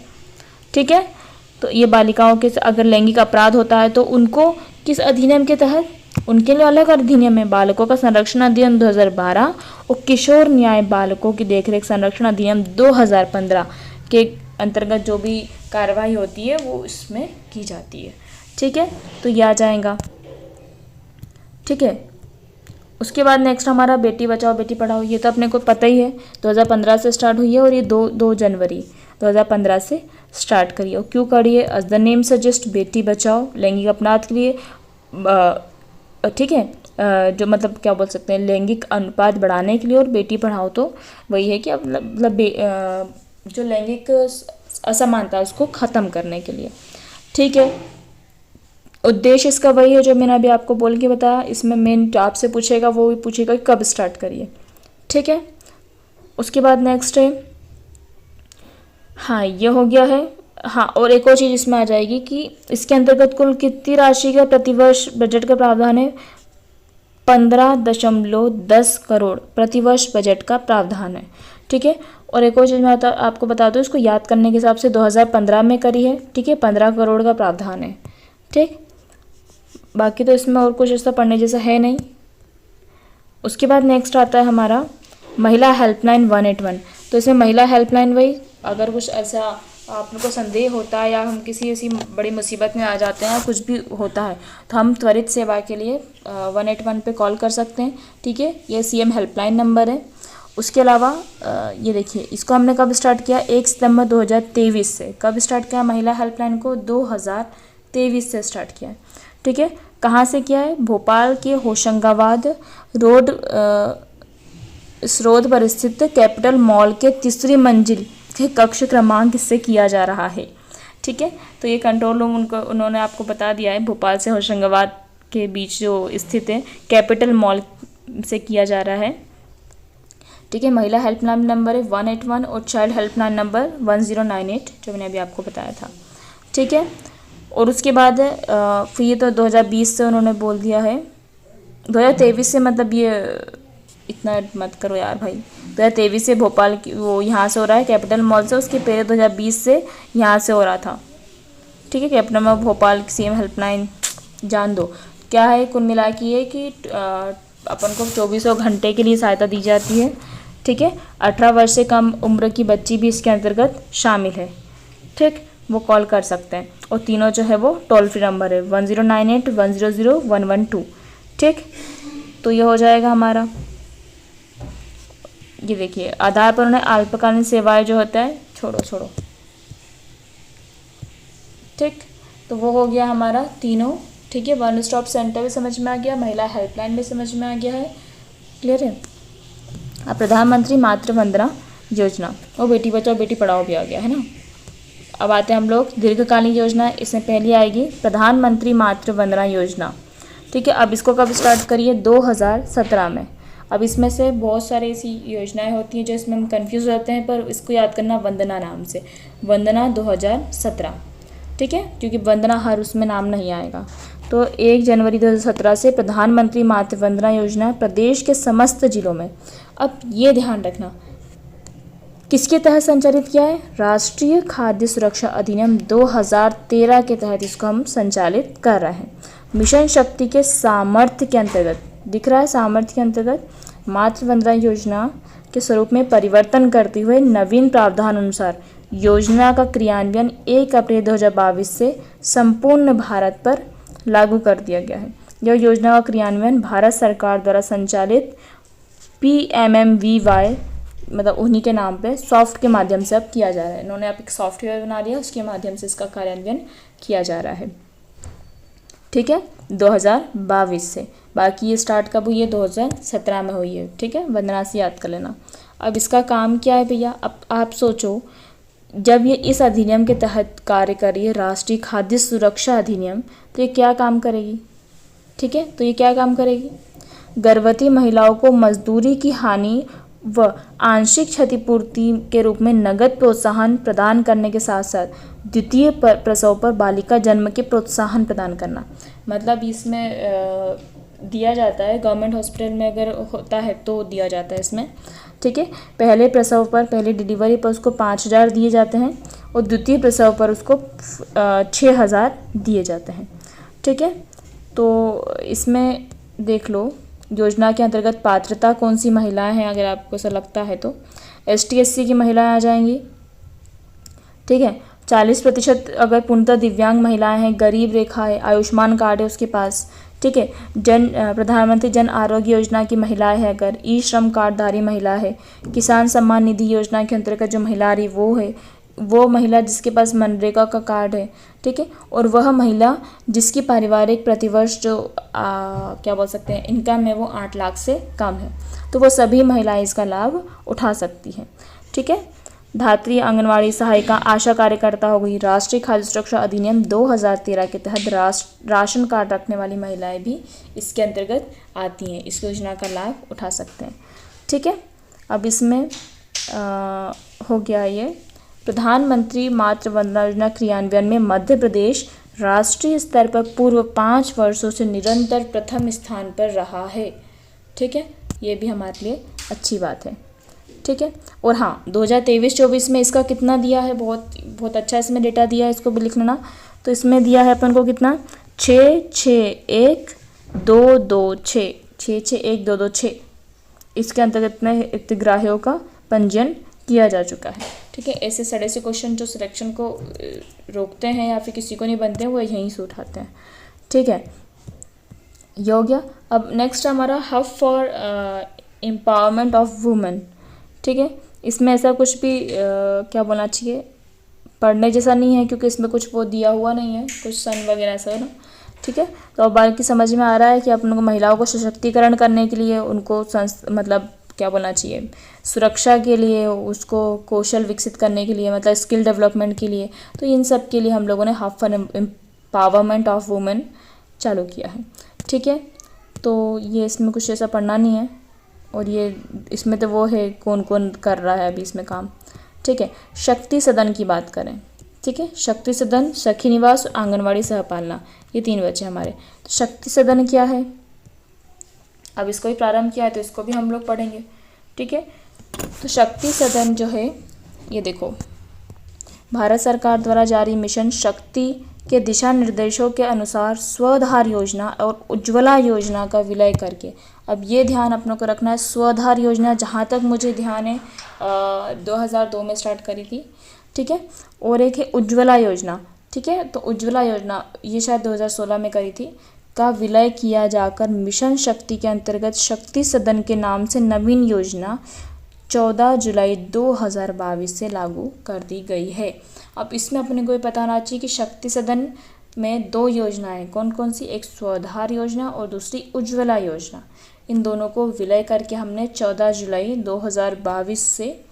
ठीक है। तो ये बालिकाओं के अगर लैंगिक अपराध होता है तो उनको किस अधिनियम के तहत, उनके लिए अलग अधिनियम है, बालकों का संरक्षण अधिनियम 2012 और किशोर न्याय बालकों की देखरेख संरक्षण अधिनियम 2015 के अंतर्गत जो भी कार्रवाई होती है वो इसमें की जाती है, ठीक है। तो ये आ जाएगा, ठीक है। उसके बाद नेक्स्ट हमारा बेटी बचाओ बेटी पढ़ाओ, ये तो अपने को पता ही है, 2015 से स्टार्ट हुई है और ये 2 जनवरी 2015 से स्टार्ट करी है। और क्यों करी है? As the name suggest, Beti Bachao, लैंगिक अपराध के लिए, ठीक है, जो मतलब क्या बोल सकते हैं, लैंगिक अनुपात बढ़ाने के लिए, और बेटी पढ़ाओ तो वही है कि अब मतलब जो लैंगिक असमानता है उसको ख़त्म करने के लिए। ठीक है, उद्देश्य इसका वही है जो मैंने अभी आपको बोल के बताया। इसमें मेन जो आपसे पूछेगा वो भी पूछेगा कि कब स्टार्ट करिए। ठीक है, उसके बाद नेक्स्ट है, हाँ ये हो गया है। हाँ, और एक और चीज़ इसमें आ जाएगी कि इसके अंतर्गत कुल कितनी राशि का प्रतिवर्ष बजट का प्रावधान है? 15.10 करोड़ प्रतिवर्ष बजट का प्रावधान है। ठीक है, और एक और चीज़ मैं आपको बता दूँ, इसको याद करने के हिसाब से 2015 में करी है। ठीक है, 15 करोड़ का प्रावधान है। ठीक, बाकी तो इसमें और कुछ ऐसा पढ़ने जैसा है नहीं। उसके बाद नेक्स्ट आता है हमारा महिला हेल्पलाइन 181। तो इसमें महिला हेल्पलाइन वही, अगर कुछ ऐसा आप लोग को संदेह होता है या हम किसी ऐसी बड़ी मुसीबत में आ जाते हैं, कुछ भी होता है, तो हम त्वरित सेवा के लिए 181 पे कॉल कर सकते हैं। ठीक है, ये सीएम हेल्पलाइन नंबर है। उसके अलावा ये देखिए, इसको हमने कब स्टार्ट किया? 1 सितंबर 2023 से। कब स्टार्ट किया महिला हेल्पलाइन को? 2023 से स्टार्ट किया है। ठीक है, कहाँ से किया है? भोपाल के होशंगाबाद रोड स्रोत पर स्थित कैपिटल मॉल के तीसरी मंजिल के कक्ष क्रमांक से किया जा रहा है। ठीक है, तो ये कंट्रोल रूम उन्होंने आपको बता दिया है, भोपाल से होशंगाबाद के बीच जो स्थित है कैपिटल मॉल से किया जा रहा है। ठीक है, महिला हेल्पलाइन नंबर है 181 और चाइल्ड हेल्पलाइन नंबर 1098 जो मैंने अभी आपको बताया था। ठीक है, और उसके बाद फिर ये तो 2020 से उन्होंने बोल दिया है, 2023 से, मतलब ये इतना मत करो यार भाई, 2023 से भोपाल की वो यहाँ से हो रहा है कैपिटल मॉल से, उसके पहले 2020 से यहाँ से हो रहा था। ठीक है, capital mall Bhopal CM helpline जान दो क्या है। कुल मिला के ये कि अपन को 24 घंटे के लिए सहायता दी जाती है। ठीक है, 18 वर्ष से कम उम्र की बच्ची भी इसके अंतर्गत शामिल है। ठीक, वो कॉल कर सकते हैं, और तीनों जो है वो टोल फ्री नंबर है 1098 100 112। ठीक, तो ये हो जाएगा हमारा। ये देखिए, आधार पर उन्हें अल्पकालीन सेवाएं जो होता है, छोड़ो। ठीक, तो वो हो गया हमारा तीनों। ठीक है, वन स्टॉप सेंटर भी समझ में आ गया, महिला हेल्पलाइन भी समझ में आ गया है। क्लियर है? अब प्रधानमंत्री मातृ वंदना योजना और बेटी बचाओ बेटी पढ़ाओ भी आ गया है ना। अब आते हैं हम लोग दीर्घकालीन योजना। इसमें पहली आएगी प्रधानमंत्री मातृ वंदना योजना। ठीक है, अब इसको कब स्टार्ट करिए? 2017 में। अब इसमें से बहुत सारी ऐसी योजनाएं होती हैं जो इसमें हम कंफ्यूज होते हैं, पर इसको याद करना वंदना नाम से, वंदना 2017। ठीक है, क्योंकि वंदना हर उसमें नाम नहीं आएगा। तो 1 जनवरी 2017 से प्रधानमंत्री मातृ वंदना योजना प्रदेश के समस्त जिलों में। अब ये ध्यान रखना किसके तहत संचालित किया है? राष्ट्रीय खाद्य सुरक्षा अधिनियम 2013 के तहत इसको हम संचालित कर रहे हैं। मिशन शक्ति के सामर्थ्य के अंतर्गत, दिख रहा है, सामर्थ्य के अंतर्गत मातृ वंदना योजना के स्वरूप में परिवर्तन करते हुए नवीन प्रावधान अनुसार योजना का क्रियान्वयन 1 अप्रैल 2022 से संपूर्ण भारत पर लागू कर दिया गया है। यह योजना का क्रियान्वयन भारत सरकार द्वारा संचालित PMMVY, मतलब उन्हीं के नाम पे सॉफ्ट के माध्यम से अब किया जा रहा है। इन्होंने अब एक सॉफ्टवेयर बना लिया, उसके माध्यम से इसका कार्यान्वयन किया जा रहा है। ठीक है, 2022 से। बाकी ये स्टार्ट कब हुई है? 2017 में हुई है। ठीक है, वंदना से याद कर लेना। अब इसका काम क्या है भैया? अब आप सोचो, जब ये इस अधिनियम के तहत कार्य कर रही है, राष्ट्रीय खाद्य सुरक्षा अधिनियम, तो ये क्या काम करेगी? ठीक है, तो ये क्या काम करेगी? गर्भवती महिलाओं को मजदूरी की हानि व आंशिक क्षतिपूर्ति के रूप में नगद प्रोत्साहन प्रदान करने के साथ साथ द्वितीय प्रसव पर बालिका जन्म के प्रोत्साहन प्रदान करना। मतलब इसमें दिया जाता है, गवर्नमेंट हॉस्पिटल में अगर होता है तो दिया जाता है इसमें। ठीक है, पहले प्रसव पर, पहले डिलीवरी पर उसको 5,000 दिए जाते हैं, और द्वितीय प्रसव पर उसको 6,000 दिए जाते हैं। ठीक है, तो इसमें देख लो योजना के अंतर्गत पात्रता कौन सी महिलाएं हैं, अगर आपको ऐसा लगता है तो ST SC की महिलाएं आ जाएंगी। ठीक है, 40% अगर पूर्णतः दिव्यांग महिलाएं हैं, गरीब रेखा है, आयुष्मान कार्ड है उसके पास। ठीक है, प्रधानमंत्री जन आरोग्य योजना की महिलाएं है, अगर ई श्रम कार्डधारी महिला है, किसान सम्मान निधि योजना के अंतर्गत जो महिला आ रही वो है, वो महिला जिसके पास मनरेगा का कार्ड है, ठीक है, और वह महिला जिसकी पारिवारिक प्रतिवर्ष जो क्या बोल सकते हैं इनकम है वो 8 लाख से कम है, तो वो सभी महिलाएं इसका लाभ उठा सकती हैं। ठीक है, धात्री, आंगनवाड़ी सहायिका, आशा कार्यकर्ता हो गई। राष्ट्रीय खाद्य सुरक्षा अधिनियम 2013 के तहत राशन कार्ड रखने वाली महिलाएं भी इसके अंतर्गत आती हैं, इस योजना का लाभ उठा सकते हैं। ठीक है, अब इसमें हो गया ये प्रधानमंत्री मातृ वंदना योजना क्रियान्वयन में मध्य प्रदेश राष्ट्रीय स्तर पर पूर्व 5 वर्षों से निरंतर प्रथम स्थान पर रहा है। ठीक है, ये भी हमारे लिए अच्छी बात है। ठीक है, और हाँ 2023-24 में इसका कितना दिया है, बहुत बहुत अच्छा इसमें डेटा दिया है, इसको भी लिख लेना। तो इसमें दिया है अपन को कितना 66122 इसके अंतर्गत में हितग्राहियों का पंजीयन किया जा चुका है। ठीक है, ऐसे सड़े से क्वेश्चन जो सिलेक्शन को रोकते हैं या फिर किसी को नहीं बनते हैं वो यहीं से उठाते हैं। ठीक है, योग्य। अब नेक्स्ट हमारा hub for empowerment of women. ठीक है, इसमें ऐसा कुछ भी क्या बोलना चाहिए, पढ़ने जैसा नहीं है क्योंकि इसमें कुछ वो दिया हुआ नहीं है, कुछ सन वगैरह ऐसा है ना। ठीक है, तो अब बाकी समझ में आ रहा है कि अपन को महिलाओं को सशक्तिकरण करने के लिए उनको मतलब क्या बोलना चाहिए, सुरक्षा के लिए, उसको कौशल विकसित करने के लिए, मतलब स्किल डेवलपमेंट के लिए, तो इन सब के लिए हम लोगों ने hub for empowerment of women चालू किया है। ठीक है, तो ये इसमें कुछ ऐसा पढ़ना नहीं है, और ये इसमें तो वो है कौन कौन कर रहा है अभी इसमें काम। ठीक है, शक्ति सदन की बात करें। ठीक है, शक्ति सदन, सखी निवास, आंगनवाड़ी सहपालना, ये 3 बचे हमारे। तो शक्ति सदन क्या है, अब इसको ही प्रारंभ किया है तो इसको भी हम लोग पढ़ेंगे। ठीक है, तो शक्ति सदन जो है ये देखो, भारत सरकार द्वारा जारी मिशन शक्ति के दिशा निर्देशों के अनुसार स्वधार योजना और उज्ज्वला योजना का विलय करके, अब ये ध्यान अपनों को रखना है, स्वधार योजना जहाँ तक मुझे ध्यान है 2002 में स्टार्ट करी थी। ठीक है, और एक है उज्ज्वला योजना। ठीक है, तो उज्ज्वला योजना ये शायद 2016 में करी थी, का विलय किया जाकर मिशन शक्ति के अंतर्गत शक्ति सदन के नाम से नवीन योजना 14 जुलाई 2022 से लागू कर दी गई है। अब इसमें अपने को ये पता होना चाहिए कि शक्ति सदन में 2 योजनाएं कौन कौन सी, एक स्वधार योजना और दूसरी उज्ज्वला योजना। इन दोनों को विलय करके हमने 14 जुलाई 2022 से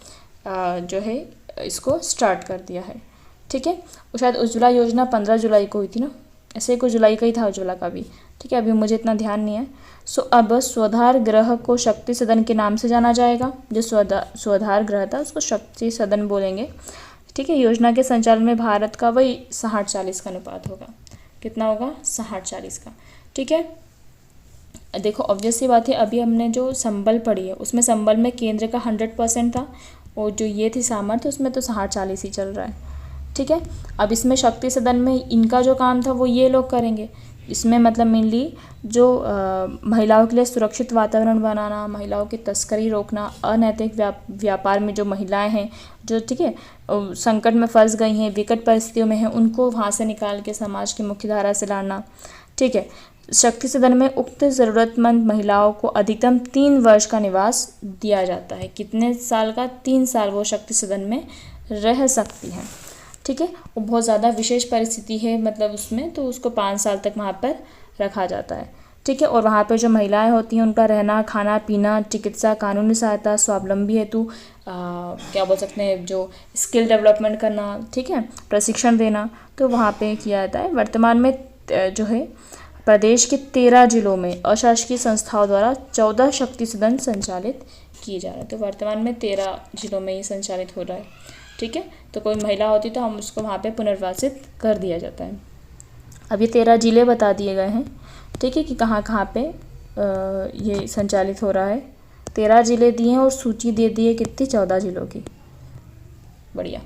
जो है इसको स्टार्ट कर दिया है। ठीक है, और शायद उज्ज्वला योजना 15 जुलाई को हुई थी ना, ऐसे कुछ जुलाई का ही था उज्ज्वला का भी। ठीक है, अभी मुझे इतना ध्यान नहीं है। अब स्वधार गृह को शक्ति सदन के नाम से जाना जाएगा, जो स्वधार गृह था उसको शक्ति सदन बोलेंगे। ठीक है, योजना के संचालन में भारत का वही 60-40 का अनुपात होगा। कितना होगा, 60-40 का। ठीक है, देखो ऑब्वियस सी बात है, अभी हमने जो संबल पढ़ी है उसमें संबल में केंद्र का 100% था, और जो ये थी सामर्थ्य उसमें तो 60-40 ही चल रहा है। ठीक है, अब इसमें शक्ति सदन में इनका जो काम था वो ये लोग करेंगे। इसमें मतलब मेनली जो महिलाओं के लिए सुरक्षित वातावरण बनाना, महिलाओं की तस्करी रोकना, अनैतिक व्यापार में जो महिलाएं हैं जो ठीक है संकट में फंस गई हैं, विकट परिस्थितियों में हैं, उनको वहाँ से निकाल के समाज की मुख्य धारा से लाना। ठीक है, शक्ति सदन में उक्त ज़रूरतमंद महिलाओं को अधिकतम 3 वर्ष का निवास दिया जाता है। कितने साल का, 3 साल वो शक्ति सदन में रह सकती हैं। ठीक है, वो बहुत ज़्यादा विशेष परिस्थिति है मतलब उसमें, तो उसको 5 साल तक वहाँ पर रखा जाता है। ठीक है, और वहाँ पर जो महिलाएं होती हैं उनका रहना, खाना पीना, चिकित्सा, कानूनी सहायता, स्वावलंबी हेतु क्या बोल सकते हैं जो स्किल डेवलपमेंट करना, ठीक है, प्रशिक्षण देना, तो वहाँ पे किया जाता है। वर्तमान में जो है प्रदेश के 13 जिलों में अशासकीय संस्थाओं द्वारा 14 शक्ति सदन संचालित किए जा रहे हैं। तो वर्तमान में 13 जिलों में ये संचालित हो रहा है। ठीक है, तो कोई महिला होती तो हम उसको वहाँ पे पुनर्वासित कर दिया जाता है। अब ये 13 जिले बता दिए गए हैं। ठीक है, कि कहाँ कहाँ पे ये संचालित हो रहा है। 13 जिले दिए हैं और सूची दे दी है कितनी, 14 जिलों की। बढ़िया।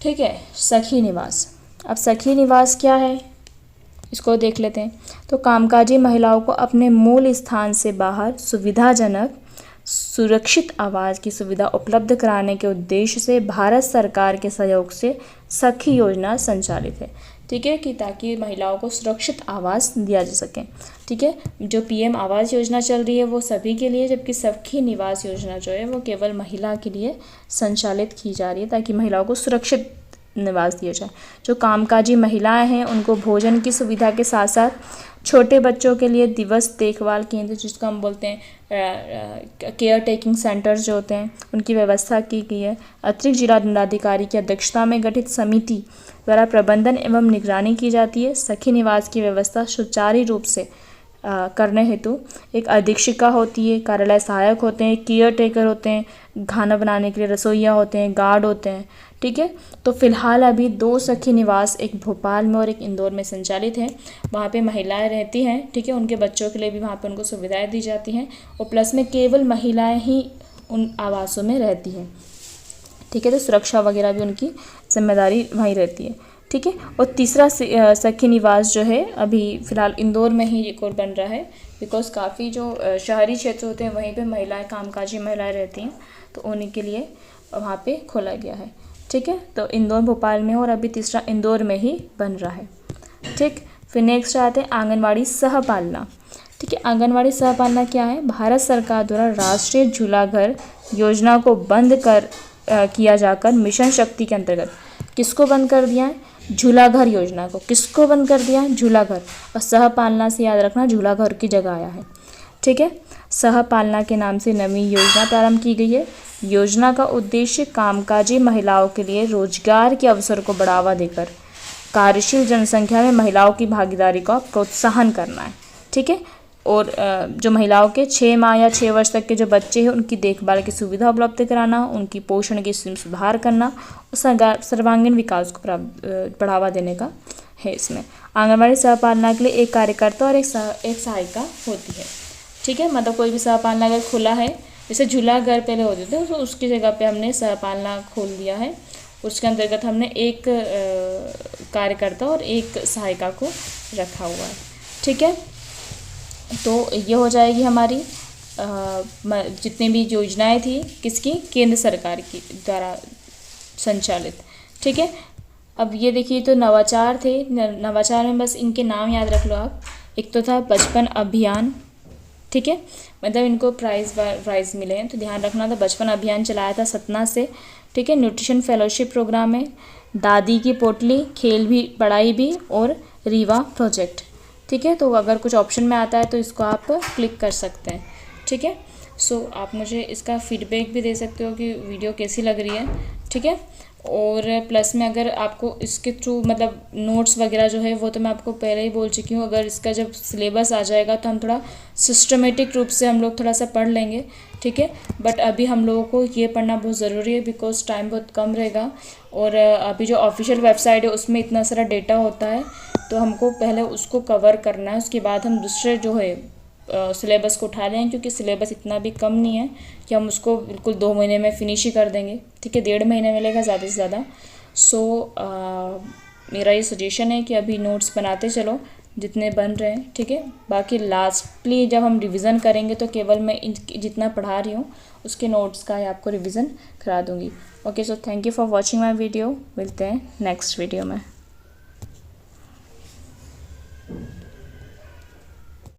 ठीक है, सखी निवास। अब सखी निवास क्या है इसको देख लेते हैं। तो कामकाजी महिलाओं को अपने मूल स्थान से बाहर सुविधाजनक सुरक्षित आवास की सुविधा उपलब्ध कराने के उद्देश्य से भारत सरकार के सहयोग से सखी योजना संचालित है। ठीक है, कि ताकि महिलाओं को सुरक्षित आवास दिया जा सके। ठीक है, जो पीएम आवास योजना चल रही है वो सभी के लिए, जबकि सखी निवास योजना जो है वो केवल महिला के लिए संचालित की जा रही है ताकि महिलाओं को सुरक्षित निवास दिया जाए। जो कामकाजी महिलाएं हैं उनको भोजन की सुविधा के साथ साथ छोटे बच्चों के लिए दिवस देखभाल केंद्र, जिसको हम बोलते हैं केयर टेकिंग सेंटर्स जो होते हैं, उनकी व्यवस्था की गई है। अतिरिक्त जिला दंडाधिकारी की अध्यक्षता में गठित समिति द्वारा प्रबंधन एवं निगरानी की जाती है। सखी निवास की व्यवस्था सुचारू रूप से करने हेतु एक अधीक्षिका होती है, कार्यालय सहायक होते हैं, केयर टेकर होते हैं, खाना बनाने के लिए रसोइया होते हैं, गार्ड होते हैं। ठीक है, तो फिलहाल अभी 2 सखी निवास, एक भोपाल में और एक इंदौर में संचालित है। वहाँ पे महिलाएं रहती हैं। ठीक है, उनके बच्चों के लिए भी वहाँ पे उनको सुविधाएं दी जाती हैं और प्लस में केवल महिलाएं ही उन आवासों में रहती हैं। ठीक है, तो सुरक्षा वगैरह भी उनकी जिम्मेदारी वहीं रहती है। ठीक है, और तीसरा सखी निवास जो है अभी फ़िलहाल इंदौर में ही एक और बन रहा है, बिकॉज काफ़ी जो शहरी क्षेत्र होते हैं वहीं पे महिलाएं, कामकाजी महिलाएं रहती हैं, तो उन्हीं के लिए वहाँ पे खोला गया है। ठीक है, तो इंदौर भोपाल में और अभी तीसरा इंदौर में ही बन रहा है। ठीक, फिर नेक्स्ट आते हैं आंगनवाड़ी सहपालना। ठीक है, आंगनवाड़ी सहपालना क्या है? भारत सरकार द्वारा राष्ट्रीय झूलाघर योजना को बंद किया जाकर मिशन शक्ति के अंतर्गत किसको बंद कर दिया है? झूलाघर योजना को। किसको बंद कर दिया है? झूलाघर। और सहपालना से याद रखना झूलाघर की जगह आया है। ठीक है, सहपालना के नाम से नवी योजना प्रारंभ की गई है। योजना का उद्देश्य कामकाजी महिलाओं के लिए रोजगार के अवसर को बढ़ावा देकर कार्यशील जनसंख्या में महिलाओं की भागीदारी का प्रोत्साहन करना है। ठीक है, और जो महिलाओं के 6 माह या 6 वर्ष तक के जो बच्चे हैं उनकी देखभाल की सुविधा उपलब्ध कराना, उनकी पोषण की सुधार करना और सर्वांगीण विकास को बढ़ावा देने का है। इसमें आंगनबाड़ी सहपालना के लिए एक कार्यकर्ता और एक सहायिका होती है। ठीक है, मतलब कोई भी सहपालना अगर खुला है, जैसे झूलाघर पहले होते थे तो उसकी जगह पे हमने सहपालना खोल दिया है। उसके अंतर्गत हमने एक कार्यकर्ता और एक सहायिका को रखा हुआ है। ठीक है, तो ये हो जाएगी हमारी जितनी भी योजनाएं थी किसकी, केंद्र सरकार की द्वारा संचालित। ठीक है, अब ये देखिए तो नवाचार थे। नवाचार में बस इनके नाम याद रख लो आप। एक तो था बचपन अभियान। ठीक है, मतलब इनको प्राइज़ मिले हैं तो ध्यान रखना था। बचपन अभियान चलाया था सतना से। ठीक है, न्यूट्रिशन फेलोशिप प्रोग्राम है, दादी की पोटली, खेल भी पढ़ाई भी और रीवा प्रोजेक्ट। ठीक है, तो अगर कुछ ऑप्शन में आता है तो इसको आप क्लिक कर सकते हैं। ठीक है, सो आप मुझे इसका फीडबैक भी दे सकते हो कि वीडियो कैसी लग रही है। ठीक है, और प्लस में अगर आपको इसके थ्रू मतलब नोट्स वगैरह जो है वो तो मैं आपको पहले ही बोल चुकी हूँ। अगर इसका जब सिलेबस आ जाएगा तो हम थोड़ा सिस्टमेटिक रूप से हम लोग थोड़ा सा पढ़ लेंगे। ठीक है, बट अभी हम लोगों को ये पढ़ना बहुत ज़रूरी है बिकॉज टाइम बहुत कम रहेगा और अभी जो ऑफिशियल वेबसाइट है उसमें इतना सारा डेटा होता है तो हमको पहले उसको कवर करना है। उसके बाद हम दूसरे जो है सिलेबस को उठा लें, क्योंकि सिलेबस इतना भी कम नहीं है कि हम उसको बिल्कुल 2 महीने में फिनिश ही कर देंगे। ठीक है, 1.5 महीने मिलेगा ज़्यादा से ज़्यादा। सो मेरा ये सजेशन है कि अभी नोट्स बनाते चलो जितने बन रहे हैं। ठीक है, बाकी लास्टली जब हम रिवीजन करेंगे तो केवल मैं जितना पढ़ा रही हूँ उसके नोट्स का ही आपको रिवीजन करा दूँगी। Okay, so thank you for watching my video. मिलते हैं नेक्स्ट वीडियो में।